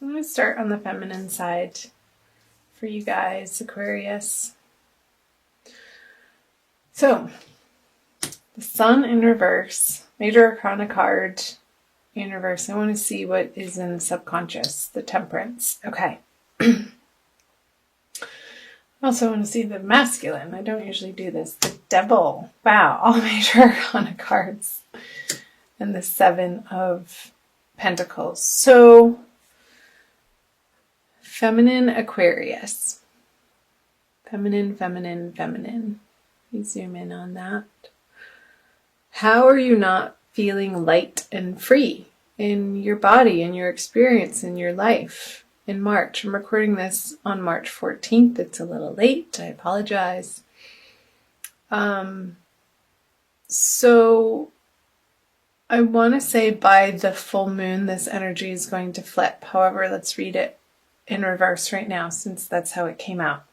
I'm going to start on the feminine side for you guys, Aquarius. So, the Sun in reverse, Major Arcana card in reverse. I want to see what is in the subconscious, the Temperance. Okay. I also want to see the masculine. I don't usually do this. The Devil. Wow, all Major Arcana cards. And the Seven of Pentacles. So, feminine Aquarius. Feminine, feminine, feminine. You zoom in on that. How are you not feeling light and free in your body, in your experience, in your life in March? I'm recording this on March 14th. It's a little late. I apologize. So I want to say by the full moon, this energy is going to flip. However, let's read it in reverse right now, since that's how it came out.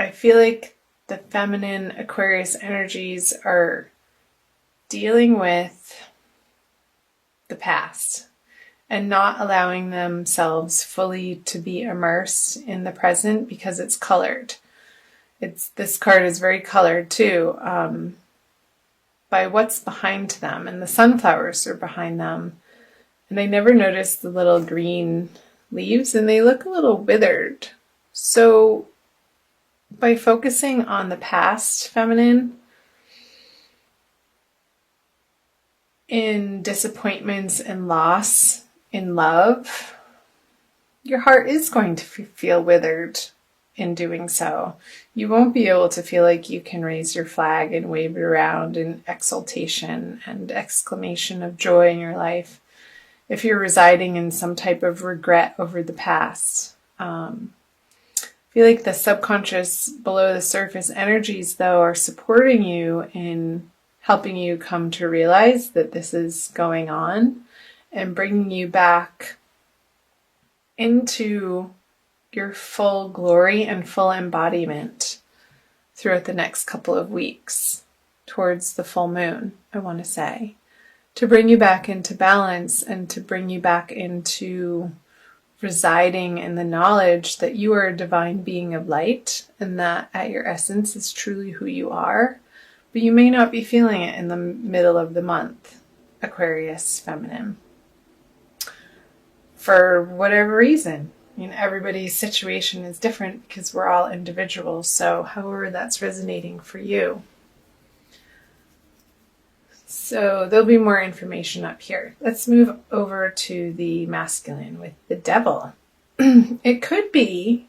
I feel like the feminine Aquarius energies are dealing with the past and not allowing themselves fully to be immersed in the present because it's colored. This card is very colored too, by what's behind them, and the sunflowers are behind them. And I never noticed the little green leaves, and they look a little withered. So by focusing on the past, feminine, in disappointments and loss in love, your heart is going to feel withered in doing so. You won't be able to feel like you can raise your flag and wave it around in exultation and exclamation of joy in your life if you're residing in some type of regret over the past. I feel like the subconscious, below the surface energies, though, are supporting you in helping you come to realize that this is going on and bringing you back into your full glory and full embodiment throughout the next couple of weeks towards the full moon, I want to say, to bring you back into balance and to bring you back into residing in the knowledge that you are a divine being of light and that at your essence is truly who you are, but you may not be feeling it in the middle of the month, Aquarius feminine, for whatever reason. I mean, everybody's situation is different because we're all individuals, so however that's resonating for you. So there'll be more information up here. Let's move over to the masculine with the Devil. It could be,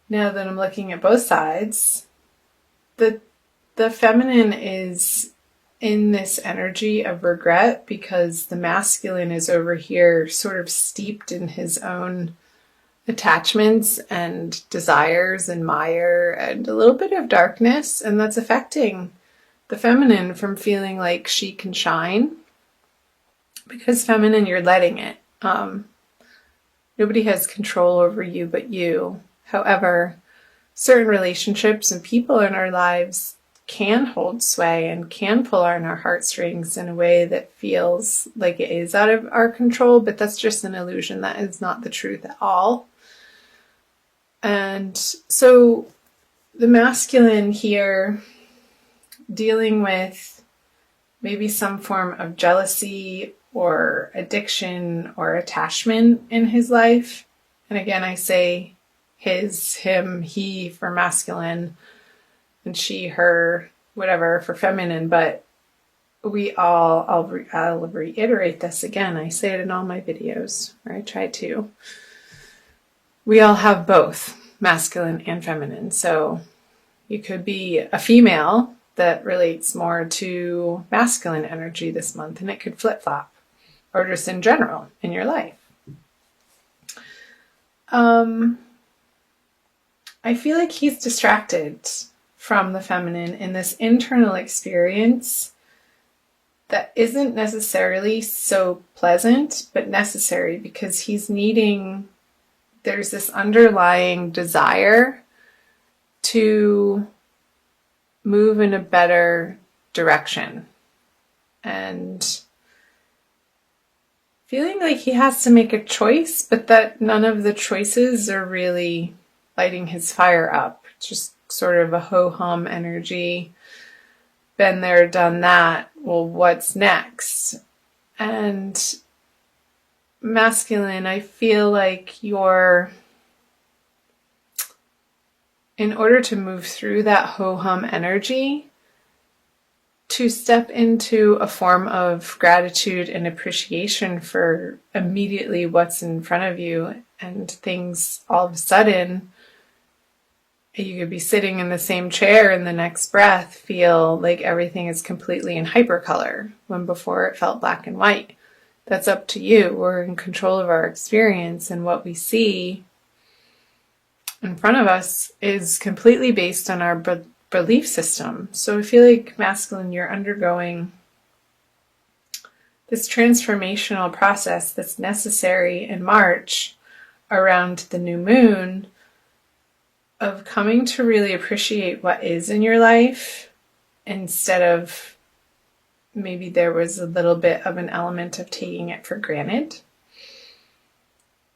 now that I'm looking at both sides, the feminine is in this energy of regret because the masculine is over here sort of steeped in his own attachments and desires and mire and a little bit of darkness, and that's affecting the feminine from feeling like she can shine, because feminine, you're letting it. Nobody has control over you but you. However, certain relationships and people in our lives can hold sway and can pull on our heartstrings in a way that feels like it is out of our control, but that's just an illusion. That is not the truth at all. And so the masculine here, dealing with maybe some form of jealousy or addiction or attachment in his life. And again, I say his, him, he for masculine, and she, her, whatever for feminine. But we all, I'll reiterate this again. I say it in all my videos, or I try to. We all have both masculine and feminine. So you could be a female that relates more to masculine energy this month, and it could flip-flop, or just in general in your life. I feel like he's distracted from the feminine in this internal experience that isn't necessarily so pleasant, but necessary, because he's needing, there's this underlying desire to move in a better direction. And feeling like he has to make a choice, but that none of the choices are really lighting his fire up. Just sort of a ho-hum energy. Been there, done that. Well, what's next? And masculine, I feel like in order to move through that ho-hum energy, to step into a form of gratitude and appreciation for immediately what's in front of you, and things all of a sudden, you could be sitting in the same chair and the next breath feel like everything is completely in hypercolor when before it felt black and white. That's up to you. We're in control of our experience, and what we see in front of us is completely based on our belief system. So I feel like masculine, you're undergoing this transformational process that's necessary in March around the new moon, of coming to really appreciate what is in your life, instead of maybe there was a little bit of an element of taking it for granted,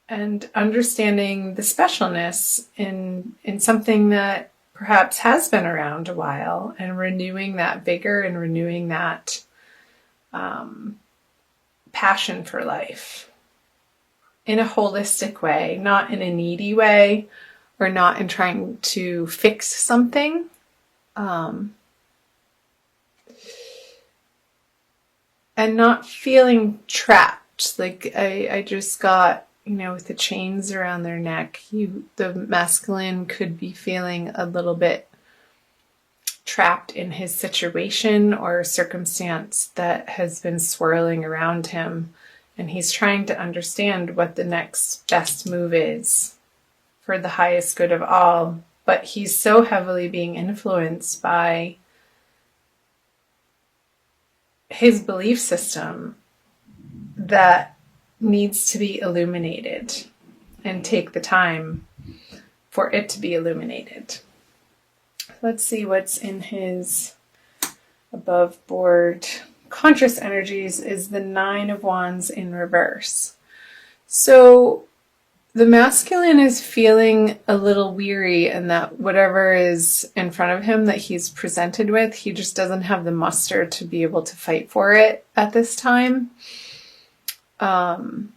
and understanding the specialness in something that perhaps has been around a while, and renewing that vigor and renewing that passion for life in a holistic way, not in a needy way, or not in trying to fix something. And not feeling trapped. Like I just got, with the chains around their neck, the masculine could be feeling a little bit trapped in his situation or circumstance that has been swirling around him. And he's trying to understand what the next best move is for the highest good of all. But he's so heavily being influenced by his belief system that needs to be illuminated, and take the time for it to be illuminated. Let's see what's in his above board conscious energies is the 9 of Wands in reverse. So the masculine is feeling a little weary, and that whatever is in front of him that he's presented with, he just doesn't have the muster to be able to fight for it at this time. In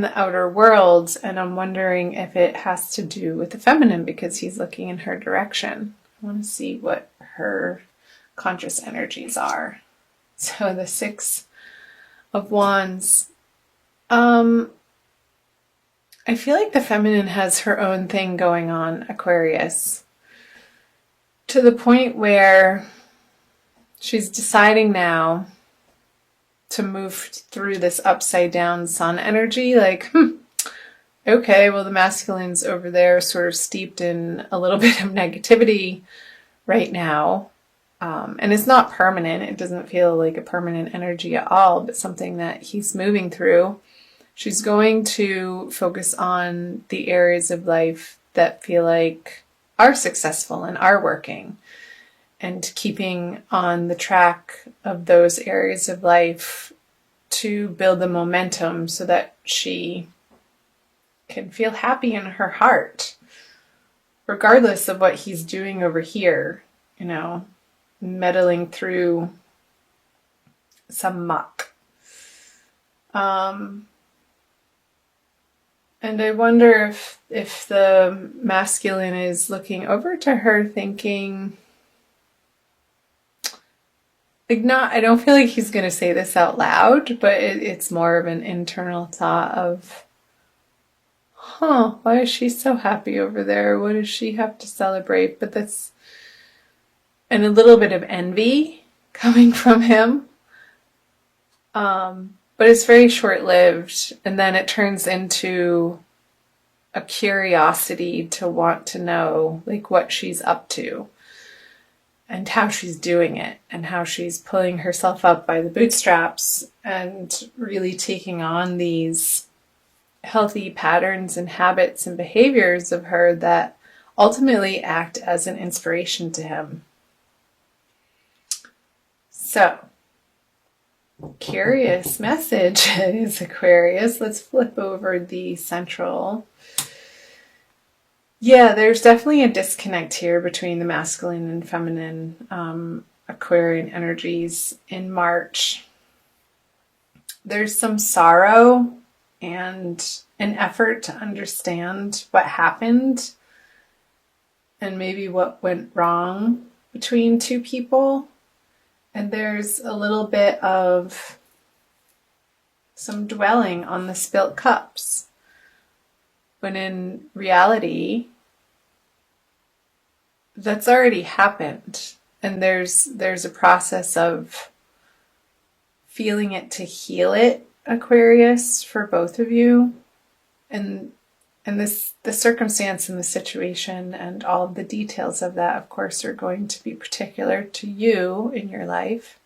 the outer world, and I'm wondering if it has to do with the feminine, because he's looking in her direction. I want to see what her conscious energies are. So the 6 of Wands. I feel like the feminine has her own thing going on, Aquarius, to the point where she's deciding now to move through this upside down sun energy. Like, okay, well, the masculine's over there sort of steeped in a little bit of negativity right now. And it's not permanent. It doesn't feel like a permanent energy at all, but something that he's moving through. She's going to focus on the areas of life that feel like are successful and are working, and keeping on the track of those areas of life to build the momentum so that she can feel happy in her heart, regardless of what he's doing over here, meddling through some muck. And I wonder if the masculine is looking over to her thinking, I don't feel like he's going to say this out loud, but it's more of an internal thought of, why is she so happy over there? What does she have to celebrate? But that's, and a little bit of envy coming from him. But it's very short-lived, and then it turns into a curiosity to want to know, like, what she's up to, and how she's doing it, and how she's pulling herself up by the bootstraps, and really taking on these healthy patterns and habits and behaviors of her that ultimately act as an inspiration to him. So, curious messages, Aquarius. Let's flip over the central. Yeah, there's definitely a disconnect here between the masculine and feminine Aquarian energies in March. There's some sorrow and an effort to understand what happened and maybe what went wrong between two people. And there's a little bit of some dwelling on the spilt cups, when in reality, that's already happened. And there's a process of feeling it to heal it, Aquarius, for both of you. And the circumstance and the situation and all of the details of that, of course, are going to be particular to you in your life.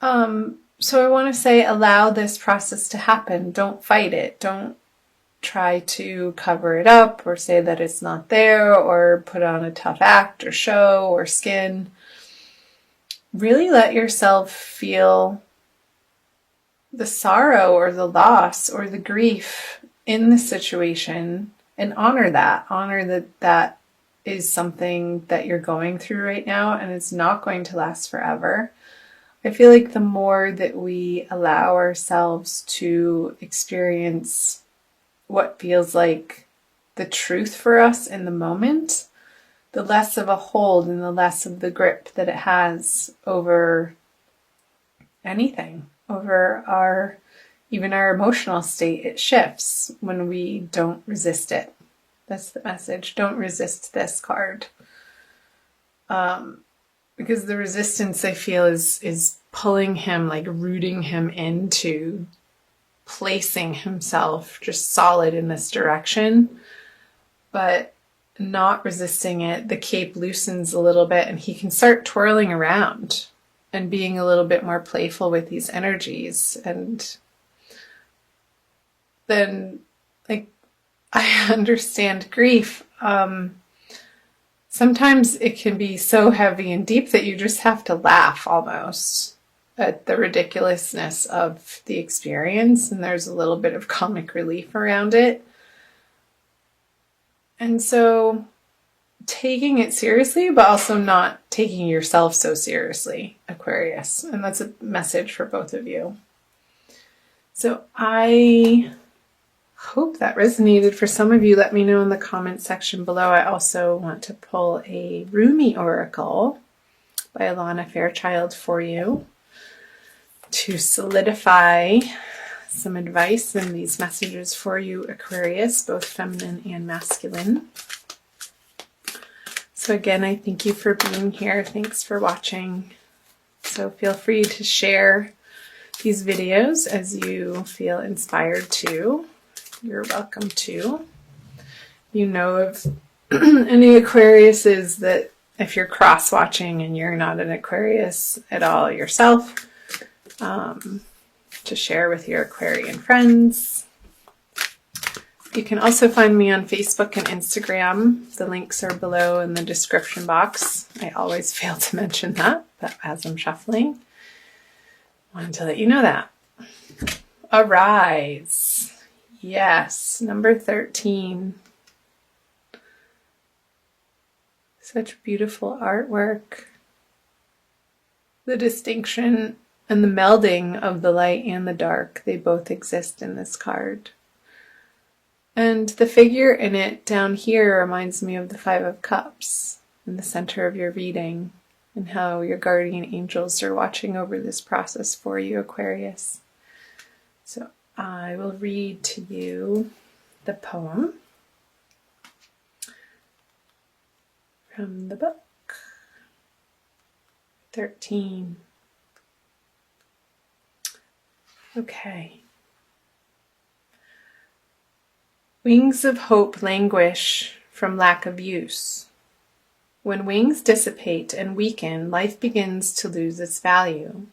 So I want to say, allow this process to happen. Don't fight it. Don't try to cover it up or say that it's not there or put on a tough act or show or skin. Really let yourself feel the sorrow or the loss or the grief in the situation and honor that. Honor that that is something that you're going through right now and it's not going to last forever. I feel like the more that we allow ourselves to experience what feels like the truth for us in the moment, the less of a hold and the less of the grip that it has over anything, over even our emotional state. It shifts when we don't resist it. That's the message. Don't resist this card. Because the resistance, I feel, is pulling him, like rooting him into placing himself just solid in this direction, but not resisting it. The cape loosens a little bit and he can start twirling around and being a little bit more playful with these energies. And then, like, I understand grief. Sometimes it can be so heavy and deep that you just have to laugh almost at the ridiculousness of the experience, and there's a little bit of comic relief around it. And so taking it seriously, but also not taking yourself so seriously, Aquarius. And that's a message for both of you. So I hope that resonated for some of you. Let me know in the comment section below. I also want to pull a Rumi Oracle by Alana Fairchild for you to solidify some advice and these messages for you, Aquarius, both feminine and masculine. So again, I thank you for being here. Thanks for watching. So feel free to share these videos as you feel inspired to. You're welcome to. You know of any Aquariuses that if you're cross-watching and you're not an Aquarius at all yourself, to share with your Aquarian friends. You can also find me on Facebook and Instagram. The links are below in the description box. I always fail to mention that, but as I'm shuffling, I wanted to let you know that. Arise. Yes, number 13. Such beautiful artwork. The distinction and the melding of the light and the dark, they both exist in this card. And the figure in it down here reminds me of the Five of Cups in the center of your reading and how your guardian angels are watching over this process for you, Aquarius. So I will read to you the poem from the book. 13. Okay. Wings of hope languish from lack of use. When wings dissipate and weaken, life begins to lose its value.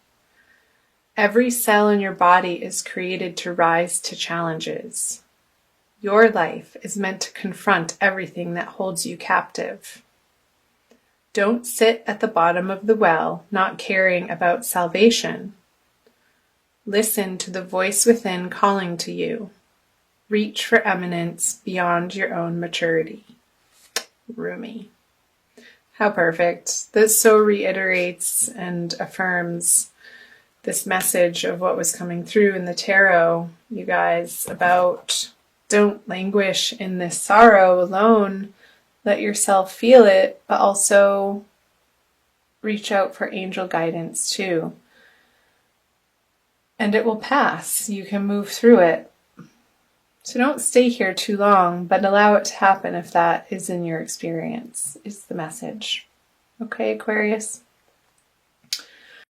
Every cell in your body is created to rise to challenges. Your life is meant to confront everything that holds you captive. Don't sit at the bottom of the well, not caring about salvation. Listen to the voice within calling to you. Reach for eminence beyond your own maturity. Rumi. How perfect. This so reiterates and affirms this message of what was coming through in the tarot, you guys, about don't languish in this sorrow alone. Let yourself feel it, but also reach out for angel guidance too. And it will pass. You can move through it. So don't stay here too long, but allow it to happen if that is in your experience, is the message. Okay, Aquarius?